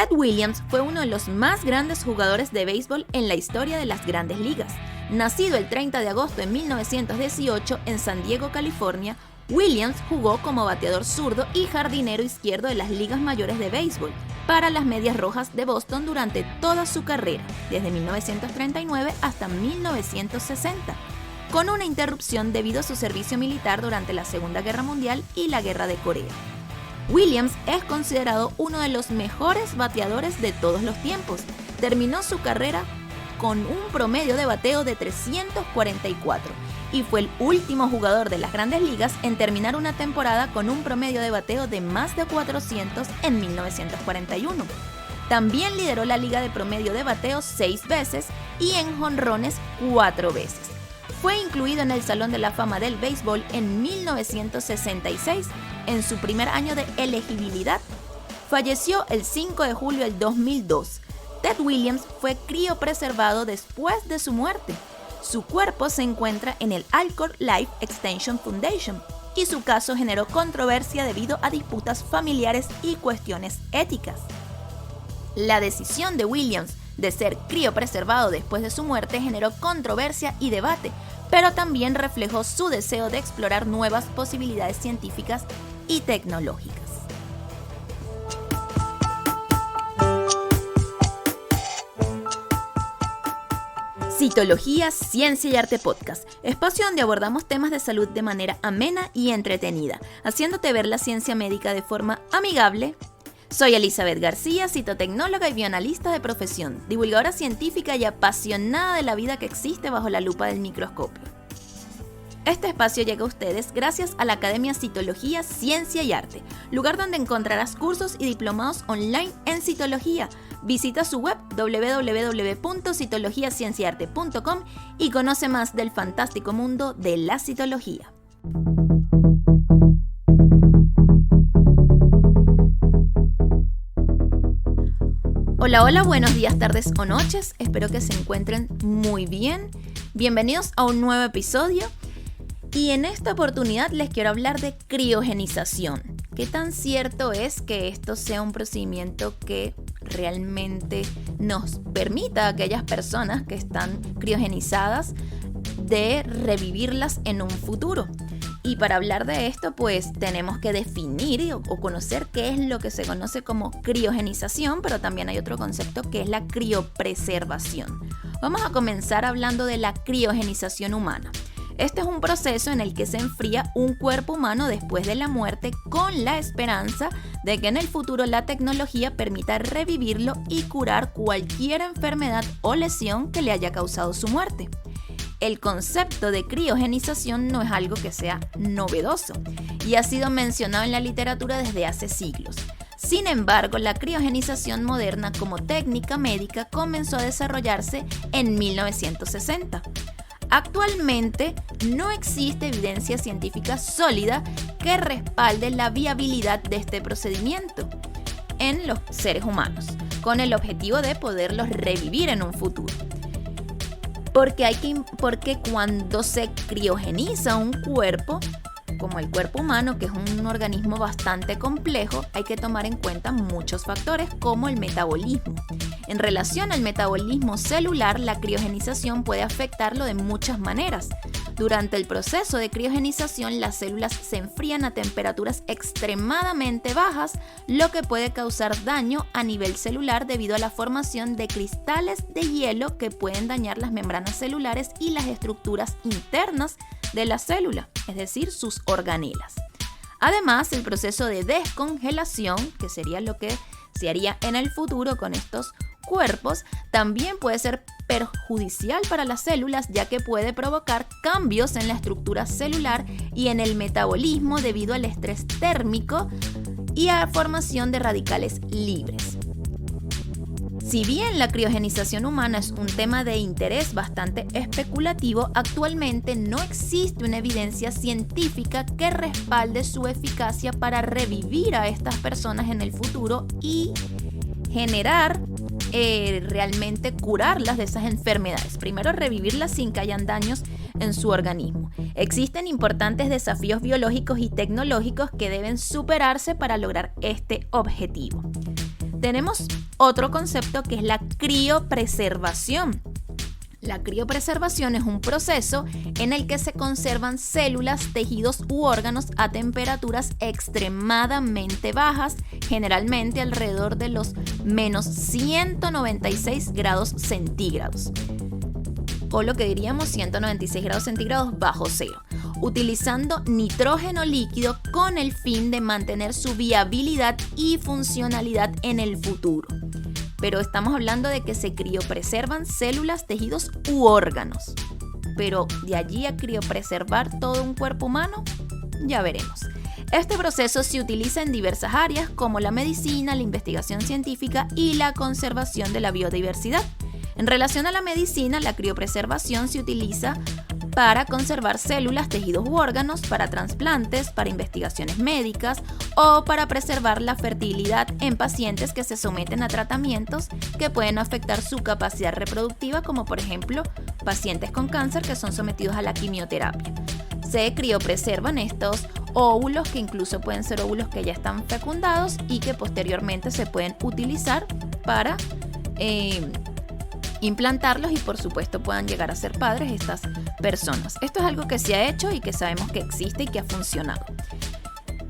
Ted Williams fue uno de los más grandes jugadores de béisbol en la historia de las grandes ligas. Nacido el 30 de agosto de 1918 en San Diego, California, Williams jugó como bateador zurdo y jardinero izquierdo de las ligas mayores de béisbol para las Medias Rojas de Boston durante toda su carrera, desde 1939 hasta 1960, con una interrupción debido a su servicio militar durante la Segunda Guerra Mundial y la Guerra de Corea. Williams es considerado uno de los mejores bateadores de todos los tiempos. Terminó su carrera con un promedio de bateo de 344 y fue el último jugador de las Grandes Ligas en terminar una temporada con un promedio de bateo de más de 400 en 1941. También lideró la liga de promedio de bateo 6 veces y en jonrones 4 veces. Fue incluido en el Salón de la Fama del Béisbol en 1966, en su primer año de elegibilidad. Falleció el 5 de julio del 2002. Ted Williams fue criopreservado después de su muerte. Su cuerpo se encuentra en el Alcor Life Extension Foundation y su caso generó controversia debido a disputas familiares y cuestiones éticas. La decisión de Williams de ser criopreservado después de su muerte generó controversia y debate, pero también reflejó su deseo de explorar nuevas posibilidades científicas y tecnológicas. Citología, Ciencia y Arte Podcast, espacio donde abordamos temas de salud de manera amena y entretenida, haciéndote ver la ciencia médica de forma amigable. Soy Elizabeth García, citotecnóloga y bioanalista de profesión, divulgadora científica y apasionada de la vida que existe bajo la lupa del microscopio. Este espacio llega a ustedes gracias a la Academia Citología, Ciencia y Arte, lugar donde encontrarás cursos y diplomados online en citología. Visita su web www.citologiacienciaarte.com y conoce más del fantástico mundo de la citología. Hola, buenos días, tardes o noches. Espero que se encuentren muy bien. Bienvenidos a un nuevo episodio. Y en esta oportunidad les quiero hablar de criogenización. ¿Qué tan cierto es que esto sea un procedimiento que realmente nos permita a aquellas personas que están criogenizadas de revivirlas en un futuro? Y para hablar de esto, pues tenemos que definir o conocer qué es lo que se conoce como criogenización, pero también hay otro concepto que es la criopreservación. Vamos a comenzar hablando de la criogenización humana. Este es un proceso en el que se enfría un cuerpo humano después de la muerte con la esperanza de que en el futuro la tecnología permita revivirlo y curar cualquier enfermedad o lesión que le haya causado su muerte. El concepto de criogenización no es algo que sea novedoso y ha sido mencionado en la literatura desde hace siglos. Sin embargo, la criogenización moderna como técnica médica comenzó a desarrollarse en 1960. Actualmente no existe evidencia científica sólida que respalde la viabilidad de este procedimiento en los seres humanos, con el objetivo de poderlos revivir en un futuro. Porque cuando se criogeniza un cuerpo, como el cuerpo humano, que es un organismo bastante complejo, hay que tomar en cuenta muchos factores como el metabolismo. En relación al metabolismo celular, la criogenización puede afectarlo de muchas maneras. Durante el proceso de criogenización, las células se enfrían a temperaturas extremadamente bajas, lo que puede causar daño a nivel celular debido a la formación de cristales de hielo que pueden dañar las membranas celulares y las estructuras internas de la célula, es decir, sus organelas. Además, el proceso de descongelación, que sería lo que se haría en el futuro con estos cuerpos, también puede ser perjudicial para las células, ya que puede provocar cambios en la estructura celular y en el metabolismo debido al estrés térmico y a la formación de radicales libres. Si bien la criogenización humana es un tema de interés bastante especulativo, actualmente no existe una evidencia científica que respalde su eficacia para revivir a estas personas en el futuro y generar realmente curarlas de esas enfermedades. Primero, revivirlas sin que hayan daños en su organismo. Existen importantes desafíos biológicos y tecnológicos que deben superarse para lograr este objetivo. Tenemos otro concepto que es la criopreservación. La criopreservación es un proceso en el que se conservan células, tejidos u órganos a temperaturas extremadamente bajas, generalmente alrededor de los menos 196 grados centígrados, o lo que diríamos 196 grados centígrados bajo cero, utilizando nitrógeno líquido con el fin de mantener su viabilidad y funcionalidad en el futuro. Pero estamos hablando de que se criopreservan células, tejidos u órganos. Pero de allí a criopreservar todo un cuerpo humano, ya veremos. Este proceso se utiliza en diversas áreas como la medicina, la investigación científica y la conservación de la biodiversidad. En relación a la medicina, la criopreservación se utiliza para conservar células, tejidos u órganos, para trasplantes, para investigaciones médicas o para preservar la fertilidad en pacientes que se someten a tratamientos que pueden afectar su capacidad reproductiva, como por ejemplo pacientes con cáncer que son sometidos a la quimioterapia. Se criopreservan estos óvulos, que incluso pueden ser óvulos que ya están fecundados y que posteriormente se pueden utilizar para implantarlos y por supuesto puedan llegar a ser padres estas personas. Esto es algo que se ha hecho y que sabemos que existe y que ha funcionado.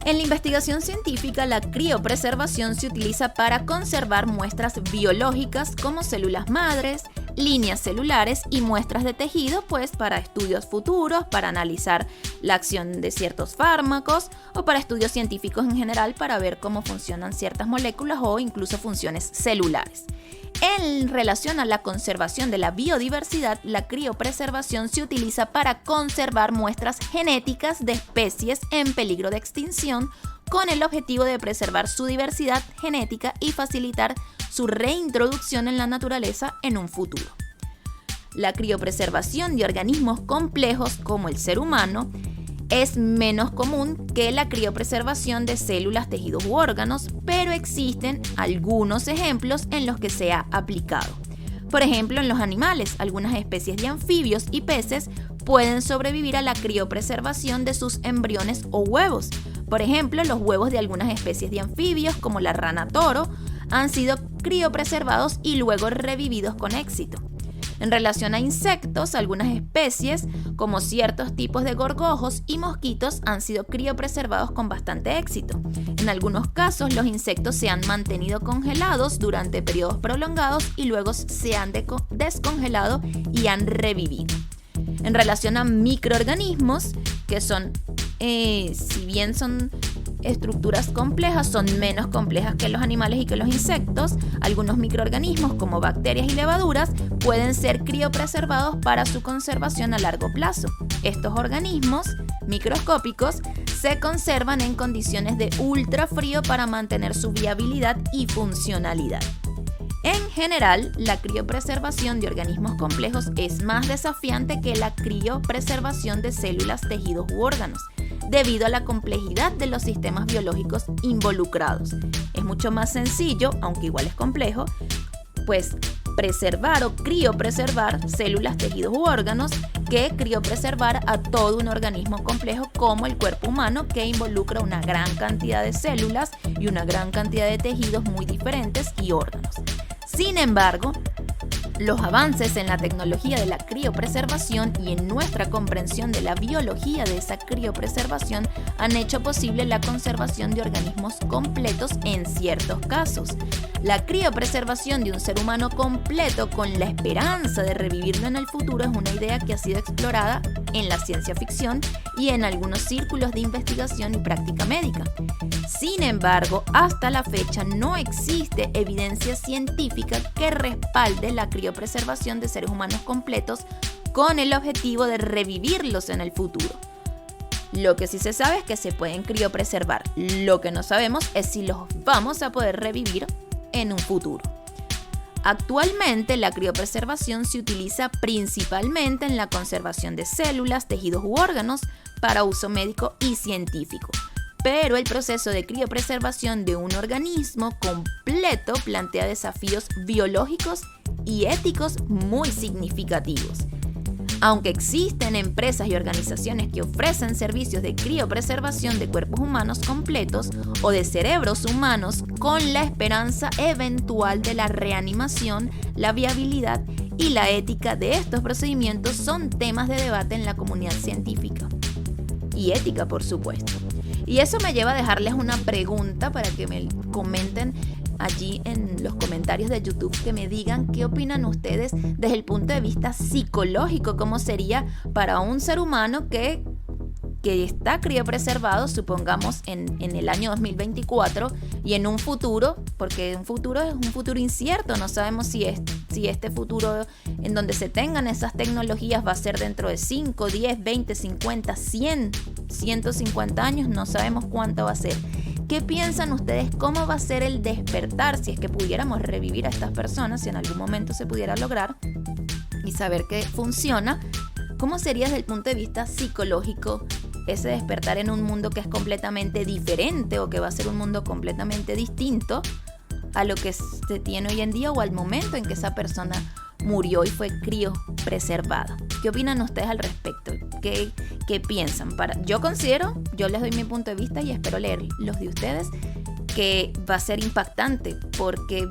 En la investigación científica, la criopreservación se utiliza para conservar muestras biológicas como células madres, líneas celulares y muestras de tejido, pues para estudios futuros, para analizar la acción de ciertos fármacos o para estudios científicos en general para ver cómo funcionan ciertas moléculas o incluso funciones celulares. En relación a la conservación de la biodiversidad, la criopreservación se utiliza para conservar muestras genéticas de especies en peligro de extinción con el objetivo de preservar su diversidad genética y facilitar su reintroducción en la naturaleza en un futuro. La criopreservación de organismos complejos como el ser humano es menos común que la criopreservación de células, tejidos u órganos, pero existen algunos ejemplos en los que se ha aplicado. Por ejemplo, en los animales, algunas especies de anfibios y peces pueden sobrevivir a la criopreservación de sus embriones o huevos. Por ejemplo, los huevos de algunas especies de anfibios, como la rana toro, han sido criopreservados y luego revividos con éxito. En relación a insectos, algunas especies, como ciertos tipos de gorgojos y mosquitos, han sido criopreservados con bastante éxito. En algunos casos, los insectos se han mantenido congelados durante periodos prolongados y luego se han descongelado y han revivido. En relación a microorganismos, que son, si bien son estructuras complejas, son menos complejas que los animales y que los insectos. Algunos microorganismos como bacterias y levaduras pueden ser criopreservados para su conservación a largo plazo. Estos organismos microscópicos se conservan en condiciones de ultrafrío para mantener su viabilidad y funcionalidad. En general, la criopreservación de organismos complejos es más desafiante que la criopreservación de células, tejidos u órganos, debido a la complejidad de los sistemas biológicos involucrados. Es mucho más sencillo, aunque igual es complejo, pues preservar o criopreservar células, tejidos u órganos que criopreservar a todo un organismo complejo como el cuerpo humano, que involucra una gran cantidad de células y una gran cantidad de tejidos muy diferentes y órganos. Sin embargo, los avances en la tecnología de la criopreservación y en nuestra comprensión de la biología de esa criopreservación han hecho posible la conservación de organismos completos en ciertos casos. La criopreservación de un ser humano completo con la esperanza de revivirlo en el futuro es una idea que ha sido explorada en la ciencia ficción y en algunos círculos de investigación y práctica médica. Sin embargo, hasta la fecha no existe evidencia científica que respalde la criopreservación de seres humanos completos con el objetivo de revivirlos en el futuro. Lo que sí se sabe es que se pueden criopreservar. Lo que no sabemos es si los vamos a poder revivir en un futuro. Actualmente, la criopreservación se utiliza principalmente en la conservación de células, tejidos u órganos para uso médico y científico. Pero el proceso de criopreservación de un organismo completo plantea desafíos biológicos y éticos muy significativos. Aunque existen empresas y organizaciones que ofrecen servicios de criopreservación de cuerpos humanos completos o de cerebros humanos con la esperanza eventual de la reanimación, la viabilidad y la ética de estos procedimientos son temas de debate en la comunidad científica. Y ética, por supuesto. Y eso me lleva a dejarles una pregunta para que me comenten allí en los comentarios de YouTube, que me digan qué opinan ustedes desde el punto de vista psicológico, cómo sería para un ser humano que está criopreservado, supongamos en el año 2024 y en un futuro, porque un futuro es un futuro incierto, no sabemos si este futuro en donde se tengan esas tecnologías va a ser dentro de 5, 10, 20, 50, 100, 150 años, no sabemos cuánto va a ser. ¿Qué piensan ustedes? ¿Cómo va a ser el despertar si es que pudiéramos revivir a estas personas, si en algún momento se pudiera lograr y saber que funciona? ¿Cómo sería desde el punto de vista psicológico ese despertar en un mundo que es completamente diferente o que va a ser un mundo completamente distinto a lo que se tiene hoy en día o al momento en que esa persona murió y fue criopreservada? ¿Qué opinan ustedes al respecto? ¿Qué piensan? Yo les doy mi punto de vista y espero leer los de ustedes, que va a ser impactante porque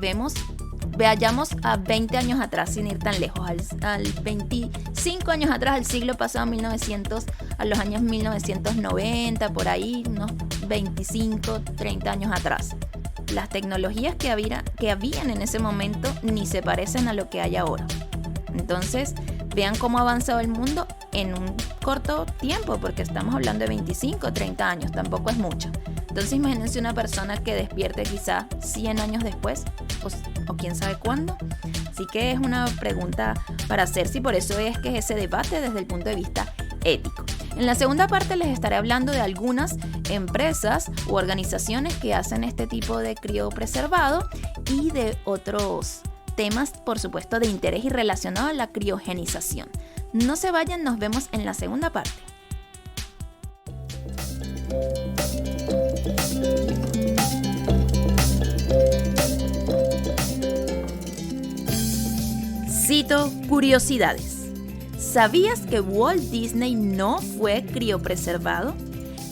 vayamos a 20 años atrás, sin ir tan lejos, al 25 años atrás, al siglo pasado, 1900, a los años 1990, por ahí, unos 25, 30 años atrás. Las tecnologías que habían en ese momento ni se parecen a lo que hay ahora. Entonces, vean cómo ha avanzado el mundo en un corto tiempo, porque estamos hablando de 25, 30 años, tampoco es mucho. Entonces, imagínense una persona que despierte quizá 100 años después, o quién sabe cuándo. Así que es una pregunta para hacerse, y por eso es que es ese debate desde el punto de vista ético. En la segunda parte les estaré hablando de algunas empresas u organizaciones que hacen este tipo de criopreservado y de otros temas, por supuesto, de interés y relacionado a la criogenización. No se vayan, nos vemos en la segunda parte. Cito curiosidades. ¿Sabías que Walt Disney no fue criopreservado?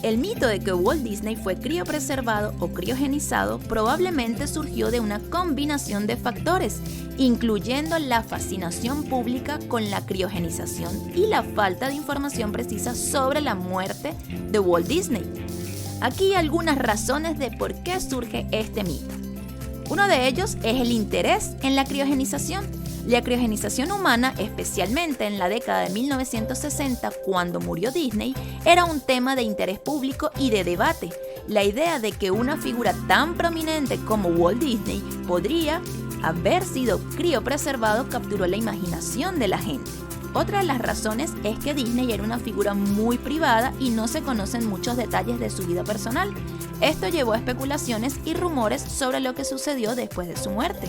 El mito de que Walt Disney fue criopreservado o criogenizado probablemente surgió de una combinación de factores, incluyendo la fascinación pública con la criogenización y la falta de información precisa sobre la muerte de Walt Disney. Aquí hay algunas razones de por qué surge este mito. Uno de ellos es el interés en la criogenización. La criogenización humana, especialmente en la década de 1960, cuando murió Disney, era un tema de interés público y de debate. La idea de que una figura tan prominente como Walt Disney podría haber sido criopreservado capturó la imaginación de la gente. Otra de las razones es que Disney era una figura muy privada y no se conocen muchos detalles de su vida personal. Esto llevó a especulaciones y rumores sobre lo que sucedió después de su muerte.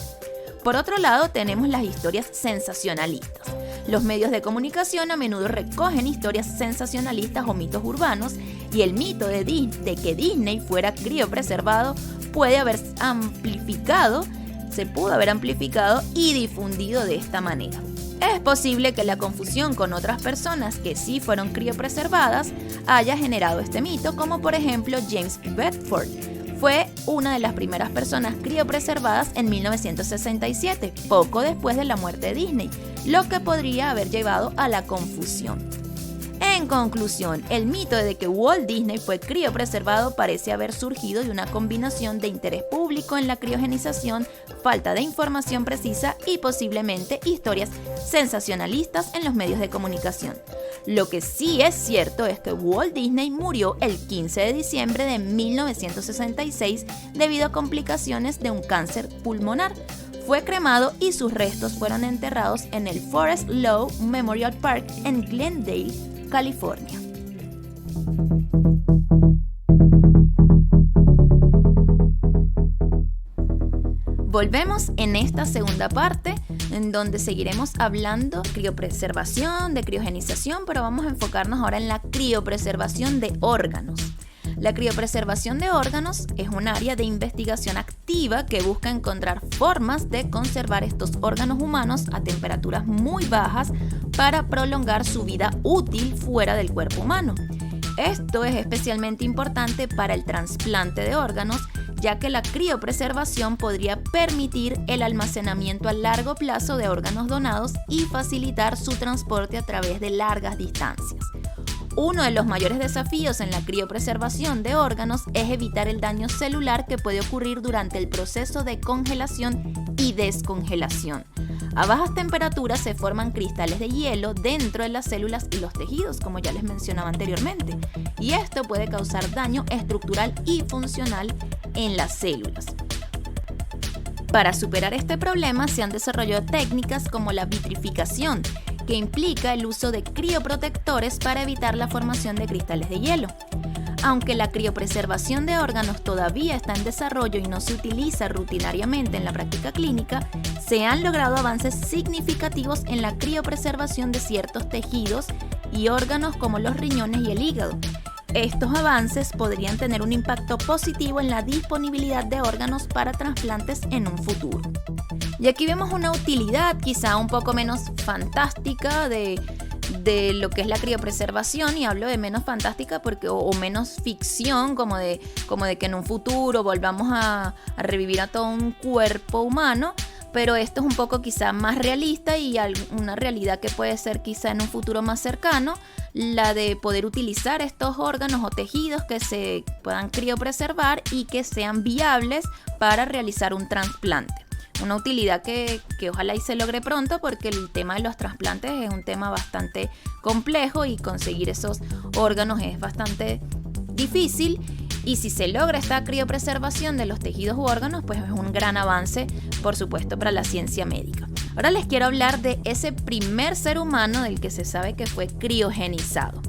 Por otro lado, tenemos las historias sensacionalistas. Los medios de comunicación a menudo recogen historias sensacionalistas o mitos urbanos, y el mito de que Disney fuera criopreservado se pudo haber amplificado y difundido de esta manera. Es posible que la confusión con otras personas que sí fueron criopreservadas haya generado este mito, como por ejemplo James Bedford. Fue una de las primeras personas criopreservadas en 1967, poco después de la muerte de Disney, lo que podría haber llevado a la confusión. En conclusión, el mito de que Walt Disney fue criopreservado parece haber surgido de una combinación de interés público en la criogenización, falta de información precisa y posiblemente historias sensacionalistas en los medios de comunicación. Lo que sí es cierto es que Walt Disney murió el 15 de diciembre de 1966 debido a complicaciones de un cáncer pulmonar. Fue cremado y sus restos fueron enterrados en el Forest Lawn Memorial Park en Glendale, California. Volvemos en esta segunda parte, en donde seguiremos hablando de criopreservación, de criogenización, pero vamos a enfocarnos ahora en la criopreservación de órganos. La criopreservación de órganos es un área de investigación activa que busca encontrar formas de conservar estos órganos humanos a temperaturas muy bajas para prolongar su vida útil fuera del cuerpo humano. Esto es especialmente importante para el trasplante de órganos, ya que la criopreservación podría permitir el almacenamiento a largo plazo de órganos donados y facilitar su transporte a través de largas distancias. Uno de los mayores desafíos en la criopreservación de órganos es evitar el daño celular que puede ocurrir durante el proceso de congelación y descongelación. A bajas temperaturas se forman cristales de hielo dentro de las células y los tejidos, como ya les mencionaba anteriormente, y esto puede causar daño estructural y funcional en las células. Para superar este problema se han desarrollado técnicas como la vitrificación, que implica el uso de crioprotectores para evitar la formación de cristales de hielo. Aunque la criopreservación de órganos todavía está en desarrollo y no se utiliza rutinariamente en la práctica clínica, se han logrado avances significativos en la criopreservación de ciertos tejidos y órganos como los riñones y el hígado. Estos avances podrían tener un impacto positivo en la disponibilidad de órganos para trasplantes en un futuro. Y aquí vemos una utilidad quizá un poco menos fantástica de lo que es la criopreservación, y hablo de menos fantástica porque o menos ficción, como de que en un futuro volvamos a revivir a todo un cuerpo humano, pero esto es un poco quizá más realista y una realidad que puede ser quizá en un futuro más cercano, la de poder utilizar estos órganos o tejidos que se puedan criopreservar y que sean viables para realizar un trasplante. Una utilidad que ojalá y se logre pronto, porque el tema de los trasplantes es un tema bastante complejo y conseguir esos órganos es bastante difícil, y si se logra esta criopreservación de los tejidos u órganos, pues es un gran avance, por supuesto, para la ciencia médica. Ahora les quiero hablar de ese primer ser humano del que se sabe que fue criogenizado.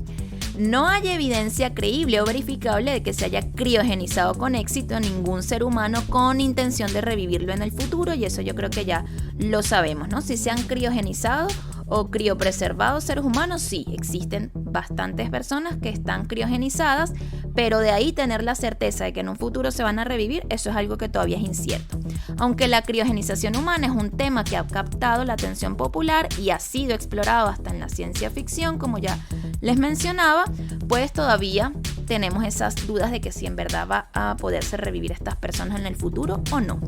No hay evidencia creíble o verificable de que se haya criogenizado con éxito a ningún ser humano con intención de revivirlo en el futuro, y eso yo creo que ya lo sabemos, ¿no? Si se han criogenizado o criopreservado seres humanos, sí, existen bastantes personas que están criogenizadas, pero de ahí tener la certeza de que en un futuro se van a revivir, eso es algo que todavía es incierto. Aunque la criogenización humana es un tema que ha captado la atención popular y ha sido explorado hasta en la ciencia ficción, como ya les mencionaba, pues todavía tenemos esas dudas de que si en verdad va a poderse revivir a estas personas en el futuro o no.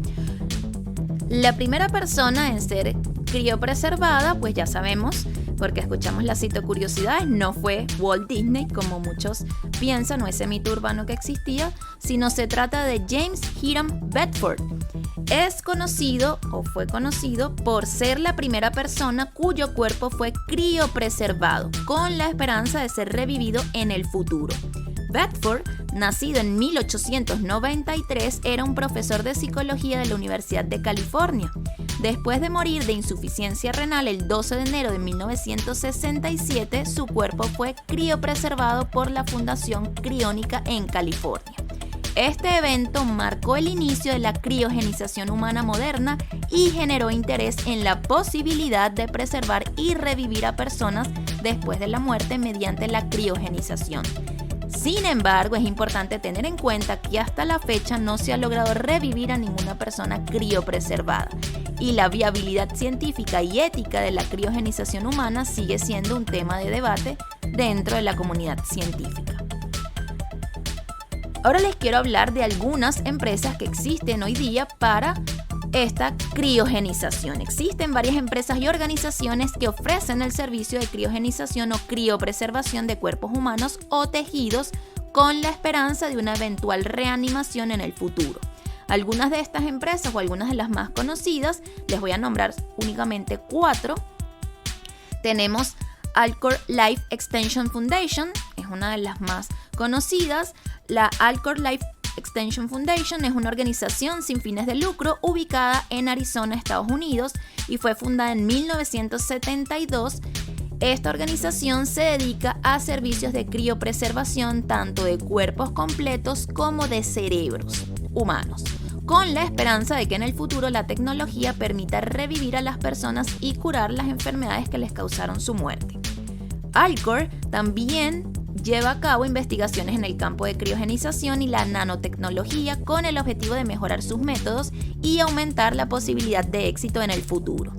La primera persona en ser criopreservada, pues ya sabemos, porque escuchamos las citocuriosidades, no fue Walt Disney, como muchos piensan, o ese mito urbano que existía, sino se trata de James Hiram Bedford. Es conocido, o fue conocido, por ser la primera persona cuyo cuerpo fue criopreservado, con la esperanza de ser revivido en el futuro. Bedford, nacido en 1893, era un profesor de psicología de la Universidad de California. Después de morir de insuficiencia renal el 12 de enero de 1967, su cuerpo fue criopreservado por la Fundación Criónica en California. Este evento marcó el inicio de la criogenización humana moderna y generó interés en la posibilidad de preservar y revivir a personas después de la muerte mediante la criogenización. Sin embargo, es importante tener en cuenta que hasta la fecha no se ha logrado revivir a ninguna persona criopreservada, y la viabilidad científica y ética de la criogenización humana sigue siendo un tema de debate dentro de la comunidad científica. Ahora les quiero hablar de algunas empresas que existen hoy día para esta criogenización. Existen varias empresas y organizaciones que ofrecen el servicio de criogenización o criopreservación de cuerpos humanos o tejidos con la esperanza de una eventual reanimación en el futuro. Algunas de estas empresas, o algunas de las más conocidas, les voy a nombrar únicamente 4. Tenemos Alcor Life Extension Foundation, es una de las más conocidas. La Alcor Life Extension Foundation es una organización sin fines de lucro ubicada en Arizona, Estados Unidos, y fue fundada en 1972. Esta organización se dedica a servicios de criopreservación tanto de cuerpos completos como de cerebros humanos, con la esperanza de que en el futuro la tecnología permita revivir a las personas y curar las enfermedades que les causaron su muerte. Alcor también lleva a cabo investigaciones en el campo de criogenización y la nanotecnología con el objetivo de mejorar sus métodos y aumentar la posibilidad de éxito en el futuro.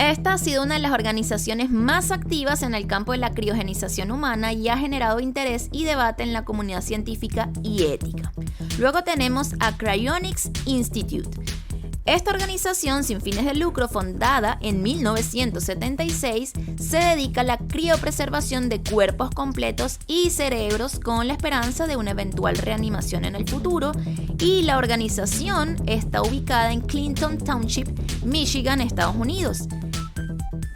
Esta ha sido una de las organizaciones más activas en el campo de la criogenización humana y ha generado interés y debate en la comunidad científica y ética. Luego tenemos a Cryonics Institute. Esta organización sin fines de lucro, fundada en 1976, se dedica a la criopreservación de cuerpos completos y cerebros con la esperanza de una eventual reanimación en el futuro, y la organización está ubicada en Clinton Township, Michigan, Estados Unidos.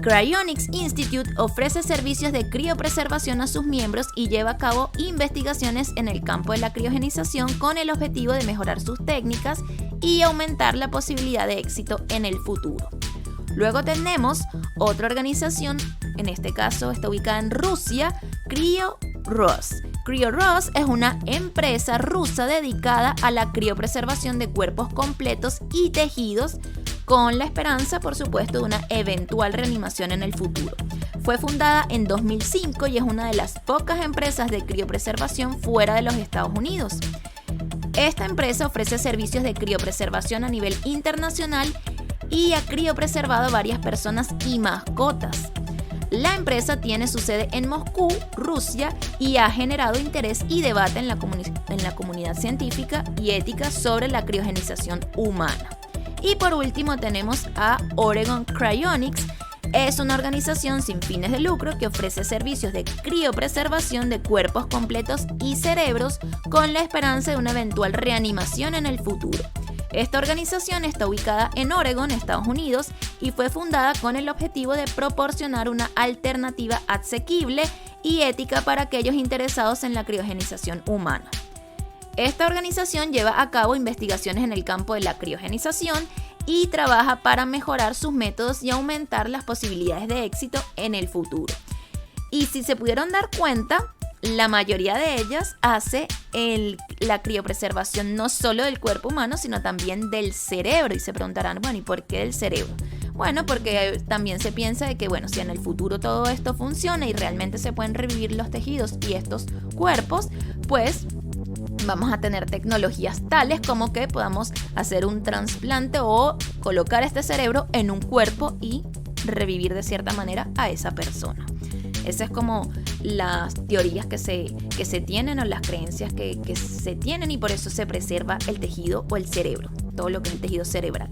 Cryonics Institute ofrece servicios de criopreservación a sus miembros y lleva a cabo investigaciones en el campo de la criogenización con el objetivo de mejorar sus técnicas y aumentar la posibilidad de éxito en el futuro. Luego tenemos otra organización, en este caso está ubicada en Rusia, CryoRos. CryoRos es una empresa rusa dedicada a la criopreservación de cuerpos completos y tejidos, con la esperanza, por supuesto, de una eventual reanimación en el futuro. Fue fundada en 2005 y es una de las pocas empresas de criopreservación fuera de los Estados Unidos. Esta empresa ofrece servicios de criopreservación a nivel internacional y ha criopreservado a varias personas y mascotas. La empresa tiene su sede en Moscú, Rusia, y ha generado interés y debate en la comunidad científica y ética sobre la criogenización humana. Y por último tenemos a Oregon Cryonics. Es una organización sin fines de lucro que ofrece servicios de criopreservación de cuerpos completos y cerebros con la esperanza de una eventual reanimación en el futuro. Esta organización está ubicada en Oregon, Estados Unidos, y fue fundada con el objetivo de proporcionar una alternativa asequible y ética para aquellos interesados en la criogenización humana. Esta organización lleva a cabo investigaciones en el campo de la criogenización y trabaja para mejorar sus métodos y aumentar las posibilidades de éxito en el futuro. Y si se pudieron dar cuenta, la mayoría de ellas hace la criopreservación no solo del cuerpo humano, sino también del cerebro. Y se preguntarán, bueno, ¿y por qué del cerebro? Bueno, porque también se piensa de que, bueno, si en el futuro todo esto funciona y realmente se pueden revivir los tejidos y estos cuerpos, pues vamos a tener tecnologías tales como que podamos hacer un trasplante o colocar este cerebro en un cuerpo y revivir de cierta manera a esa persona. Esas es como las teorías que se tienen o las creencias que se tienen, y por eso se preserva el tejido o el cerebro, todo lo que es el tejido cerebral.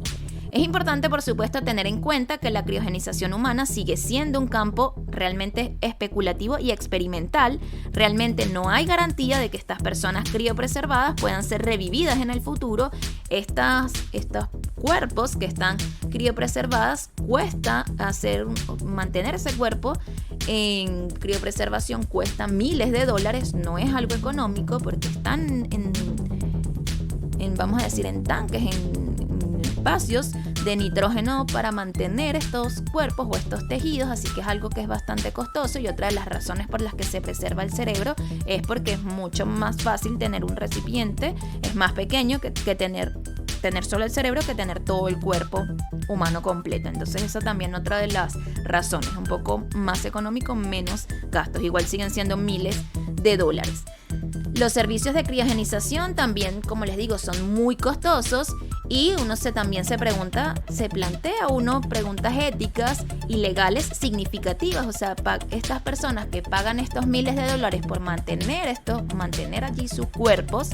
Es importante, por supuesto, tener en cuenta que la criogenización humana sigue siendo un campo realmente especulativo y experimental. Realmente no hay garantía de que estas personas criopreservadas puedan ser revividas en el futuro. Estos cuerpos que están criopreservadas, cuesta mantener ese cuerpo en criopreservación, cuesta miles de dólares. No es algo económico porque están vamos a decir, en tanques, en espacios de nitrógeno para mantener estos cuerpos o estos tejidos, así que es algo que es bastante costoso. Y otra de las razones por las que se preserva el cerebro es porque es mucho más fácil tener un recipiente, es más pequeño que tener solo el cerebro que tener todo el cuerpo humano completo. Entonces esa también otra de las razones, un poco más económico, menos gastos, igual siguen siendo miles de dólares. Los servicios de criogenización también, como les digo, son muy costosos y uno también se plantea preguntas éticas y legales significativas. O sea, estas personas que pagan estos miles de dólares por mantener allí sus cuerpos,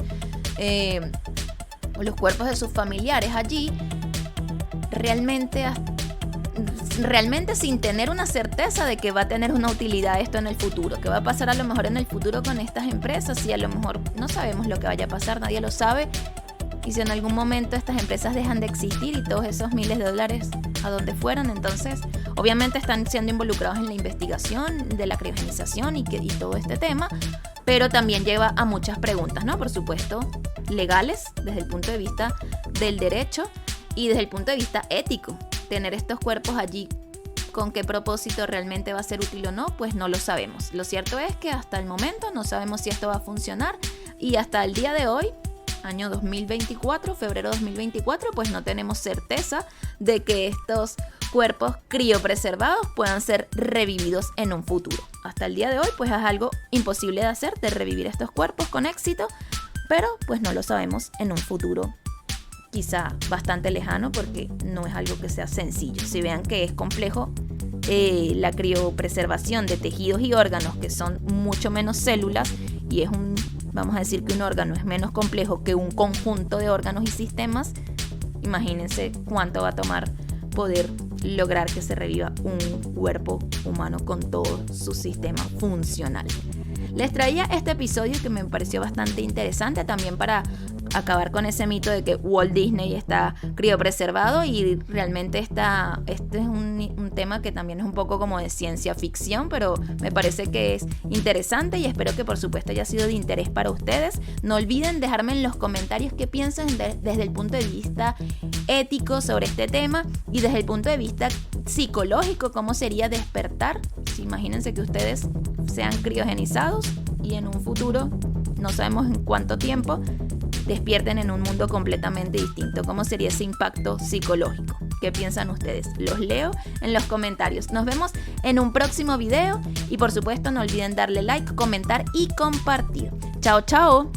o los cuerpos de sus familiares allí, realmente sin tener una certeza de que va a tener una utilidad esto en el futuro. ¿Qué va a pasar a lo mejor en el futuro con estas empresas? Y a lo mejor no sabemos lo que vaya a pasar, nadie lo sabe. Y si en algún momento estas empresas dejan de existir y todos esos miles de dólares a donde fueron, entonces obviamente están siendo involucrados en la investigación de la criogenización y todo este tema, pero también lleva a muchas preguntas, ¿no? Por supuesto, legales, desde el punto de vista del derecho y desde el punto de vista ético. Tener estos cuerpos allí, ¿con qué propósito realmente va a ser útil o no? Pues no lo sabemos. Lo cierto es que hasta el momento no sabemos si esto va a funcionar, y hasta el día de hoy, año 2024, febrero 2024, pues no tenemos certeza de que estos cuerpos criopreservados puedan ser revividos en un futuro. Hasta el día de hoy, pues es algo imposible de hacer, de revivir estos cuerpos con éxito, pero pues no lo sabemos en un futuro quizá bastante lejano porque no es algo que sea sencillo. Si vean que es complejo, la criopreservación de tejidos y órganos que son mucho menos células, y vamos a decir que un órgano es menos complejo que un conjunto de órganos y sistemas, imagínense cuánto va a tomar poder lograr que se reviva un cuerpo humano con todo su sistema funcional. Les traía este episodio que me pareció bastante interesante también para acabar con ese mito de que Walt Disney está criopreservado, y realmente este es un tema que también es un poco como de ciencia ficción, pero me parece que es interesante y espero que por supuesto haya sido de interés para ustedes. No olviden dejarme en los comentarios qué piensan desde el punto de vista ético sobre este tema y desde el punto de vista psicológico, cómo sería despertar. Imagínense que ustedes sean criogenizados y en un futuro, no sabemos en cuánto tiempo, despierten en un mundo completamente distinto. ¿Cómo sería ese impacto psicológico? ¿Qué piensan ustedes? Los leo en los comentarios. Nos vemos en un próximo video y por supuesto no olviden darle like, comentar y compartir. ¡Chao, chao!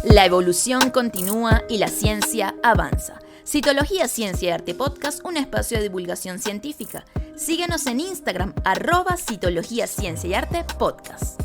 La evolución continúa y la ciencia avanza. Citología, Ciencia y Arte Podcast, un espacio de divulgación científica. Síguenos en Instagram, @Citología, Ciencia y Arte Podcast.